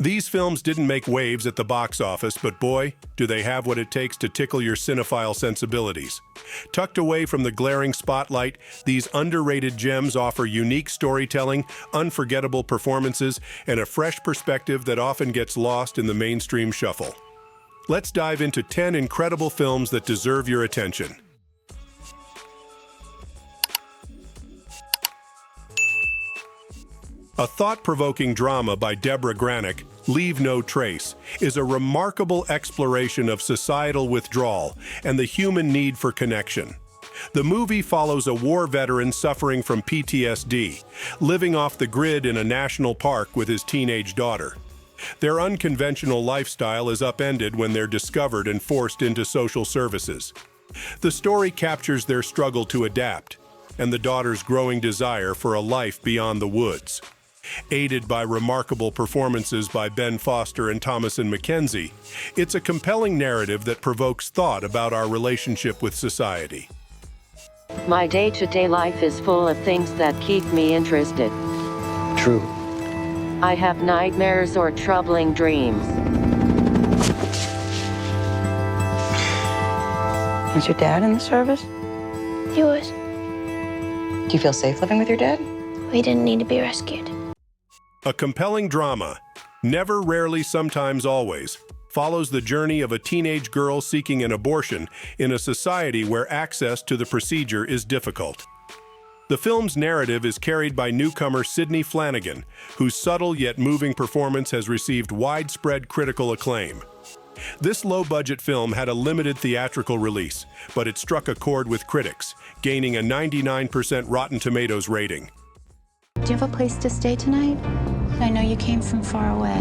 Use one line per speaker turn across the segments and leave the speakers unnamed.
These films didn't make waves at the box office, but boy, do they have what it takes to tickle your cinephile sensibilities. Tucked away from the glaring spotlight, these underrated gems offer unique storytelling, unforgettable performances, and a fresh perspective that often gets lost in the mainstream shuffle. Let's dive into 10 incredible films that deserve your attention. A thought-provoking drama by Deborah Granick, Leave No Trace, is a remarkable exploration of societal withdrawal and the human need for connection. The movie follows a war veteran suffering from PTSD, living off the grid in a national park with his teenage daughter. Their unconventional lifestyle is upended when they're discovered and forced into social services. The story captures their struggle to adapt and the daughter's growing desire for a life beyond the woods. Aided by remarkable performances by Ben Foster and Thomasin McKenzie, it's a compelling narrative that provokes thought about our relationship with society.
My day-to-day life is full of things that keep me interested.
True.
I have nightmares or troubling dreams.
Is your dad in the service?
He was.
Do you feel safe living with your dad?
We didn't need to be rescued.
A compelling drama, Never, Rarely, Sometimes, Always, follows the journey of a teenage girl seeking an abortion in a society where access to the procedure is difficult. The film's narrative is carried by newcomer Sydney Flanagan, whose subtle yet moving performance has received widespread critical acclaim. This low-budget film had a limited theatrical release, but it struck a chord with critics, gaining a 99% Rotten Tomatoes rating.
Do you have a place to stay tonight? I know you came from far away.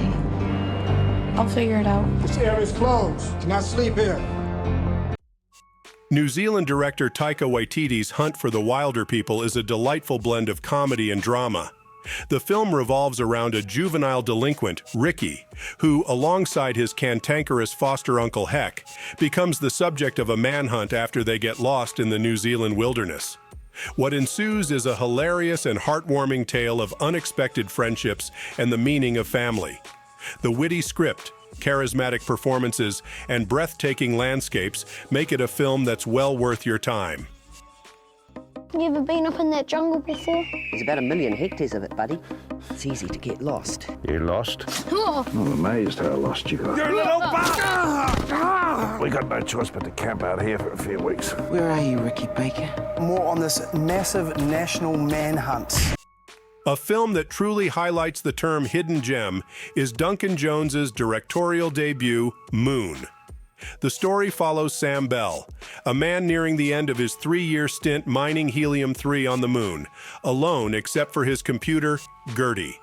I'll figure it out.
This area's closed. Cannot sleep here.
New Zealand director Taika Waititi's Hunt for the Wilder People is a delightful blend of comedy and drama. The film revolves around a juvenile delinquent, Ricky, who, alongside his cantankerous foster uncle Heck, becomes the subject of a manhunt after they get lost in the New Zealand wilderness. What ensues is a hilarious and heartwarming tale of unexpected friendships and the meaning of family. The witty script, charismatic performances, and breathtaking landscapes make it a film that's well worth your time.
You ever been up in that jungle before?
There's about 1 million hectares of it, buddy. It's easy to get lost.
You lost?
Oh.
I'm amazed how lost you got.
You little bastard!
We got no choice but to camp out here for a few weeks.
Where are you, Ricky Baker?
More on this massive national manhunt.
A film that truly highlights the term hidden gem is Duncan Jones's directorial debut, Moon. The story follows Sam Bell, a man nearing the end of his 3-year stint mining helium-3 on the moon, alone except for his computer, Gertie.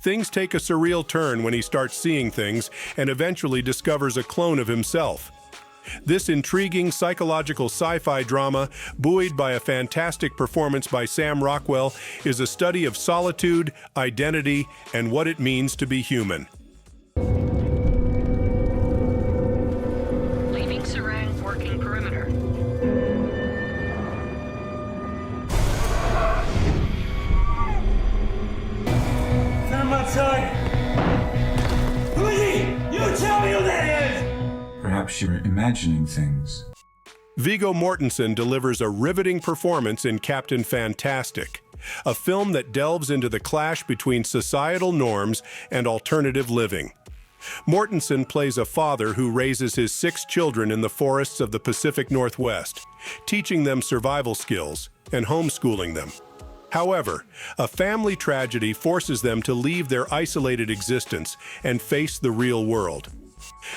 Things take a surreal turn when he starts seeing things and eventually discovers a clone of himself. This intriguing psychological sci-fi drama, buoyed by a fantastic performance by Sam Rockwell, is a study of solitude, identity, and what it means to be human.
Leaving Serang, working perimeter.
Come outside. Who is he? You tell me who that is!
Perhaps you're imagining things.
Viggo Mortensen delivers a riveting performance in Captain Fantastic, a film that delves into the clash between societal norms and alternative living. Mortensen plays a father who raises his 6 children in the forests of the Pacific Northwest, teaching them survival skills and homeschooling them. However, a family tragedy forces them to leave their isolated existence and face the real world.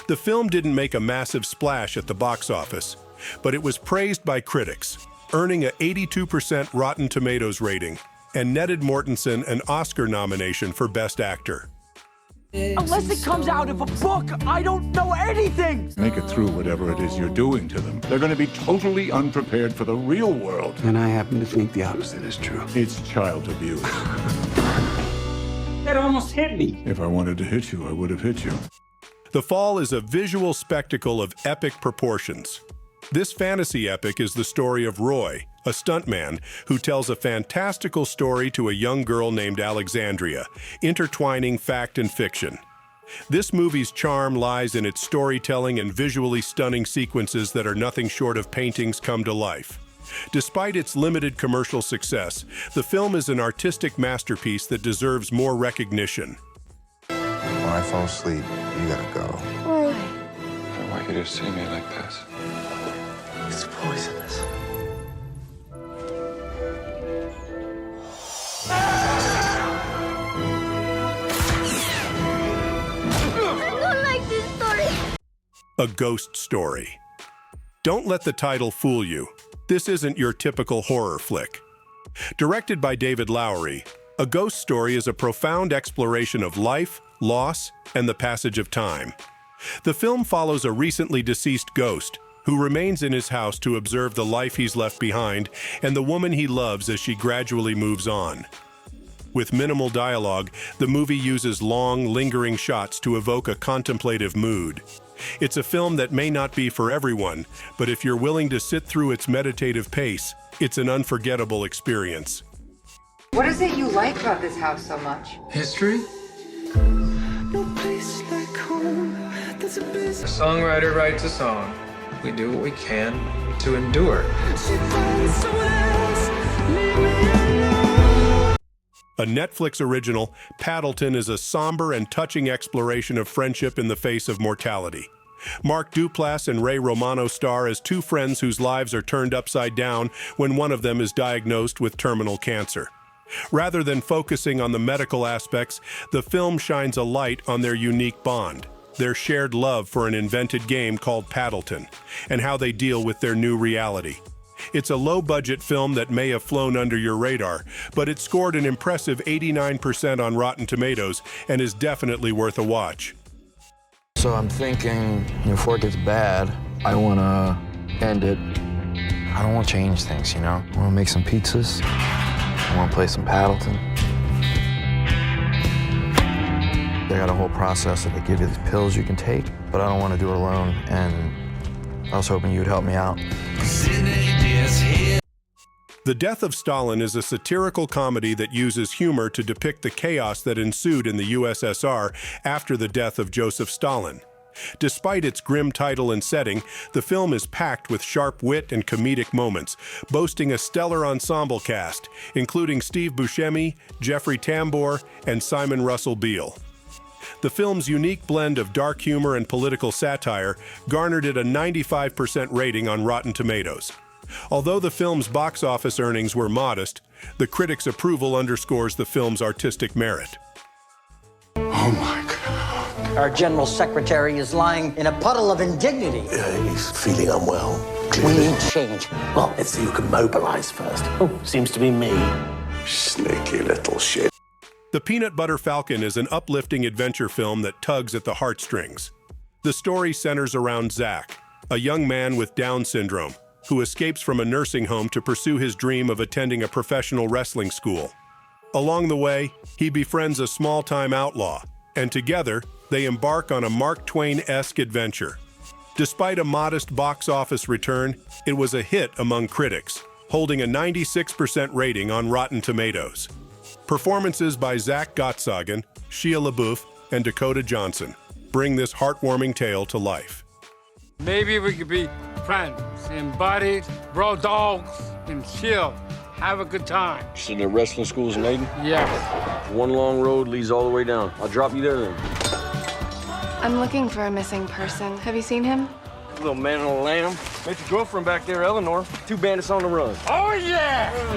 The film didn't make a massive splash at the box office, but it was praised by critics, earning an 82% Rotten Tomatoes rating, and netted Mortensen an Oscar nomination for Best Actor.
Unless it comes out of a book, I don't know anything!
Make it through whatever it is you're doing to them. They're going to be totally unprepared for the real world.
And I happen to think the opposite is true.
It's child abuse.
That almost hit me.
If I wanted to hit you, I would have hit you.
The Fall is a visual spectacle of epic proportions. This fantasy epic is the story of Roy, a stuntman who tells a fantastical story to a young girl named Alexandria, intertwining fact and fiction. This movie's charm lies in its storytelling and visually stunning sequences that are nothing short of paintings come to life. Despite its limited commercial success, the film is an artistic masterpiece that deserves more recognition.
When I fall asleep, you gotta go.
Why?
I don't want you to see me like this.
It's poisonous.
I don't like this story.
A ghost story. Don't let the title fool you. This isn't your typical horror flick. Directed by David Lowery, A Ghost Story is a profound exploration of life, loss, and the passage of time. The film follows a recently deceased ghost who remains in his house to observe the life he's left behind and the woman he loves as she gradually moves on. With minimal dialogue, the movie uses long, lingering shots to evoke a contemplative mood. It's a film that may not be for everyone, but if you're willing to sit through its meditative pace, it's an unforgettable experience.
What is it you like about this house so much?
History?
No place like home. There's a
A songwriter writes a song. We do what we can to endure.
A Netflix original, Paddleton is a somber and touching exploration of friendship in the face of mortality. Mark Duplass and Ray Romano star as two friends whose lives are turned upside down when one of them is diagnosed with terminal cancer. Rather than focusing on the medical aspects, the film shines a light on their unique bond, their shared love for an invented game called Paddleton, and how they deal with their new reality. It's a low-budget film that may have flown under your radar, but it scored an impressive 89% on Rotten Tomatoes and is definitely worth a watch.
So I'm thinking, before it gets bad, I want to end it. I don't want to change things, you know? I want to make some pizzas. I want to play some Paddleton. They got a whole process that they give you these pills you can take, but I don't want to do it alone, and I was hoping you'd help me out.
The Death of Stalin is a satirical comedy that uses humor to depict the chaos that ensued in the USSR after the death of Joseph Stalin. Despite its grim title and setting, the film is packed with sharp wit and comedic moments, boasting a stellar ensemble cast, including Steve Buscemi, Jeffrey Tambor, and Simon Russell Beale. The film's unique blend of dark humor and political satire garnered it a 95% rating on Rotten Tomatoes. Although the film's box office earnings were modest, the critics' approval underscores the film's artistic merit.
Oh my God.
Our general secretary is lying in a puddle of indignity.
He's feeling unwell.
We need change.
Well, let's see who can mobilize first. Oh, seems to be me. Sneaky little shit.
The Peanut Butter Falcon is an uplifting adventure film that tugs at the heartstrings. The story centers around Zach, a young man with Down syndrome, who escapes from a nursing home to pursue his dream of attending a professional wrestling school. Along the way, he befriends a small-time outlaw, and together, they embark on a Mark Twain-esque adventure. Despite a modest box office return, it was a hit among critics, holding a 96% rating on Rotten Tomatoes. Performances by Zach Gottsagen, Shia LaBeouf, and Dakota Johnson bring this heartwarming tale to life.
Maybe we could be friends and buddies, bro dogs, and chill. Have a good time.
So the wrestling school's in Aiden?
Yes.
One long road leads all the way down. I'll drop you there then.
I'm looking for a missing person. Have you seen him?
Little man on a lamb. Met your girlfriend back there, Eleanor. Two bandits on the run.
Oh, yeah!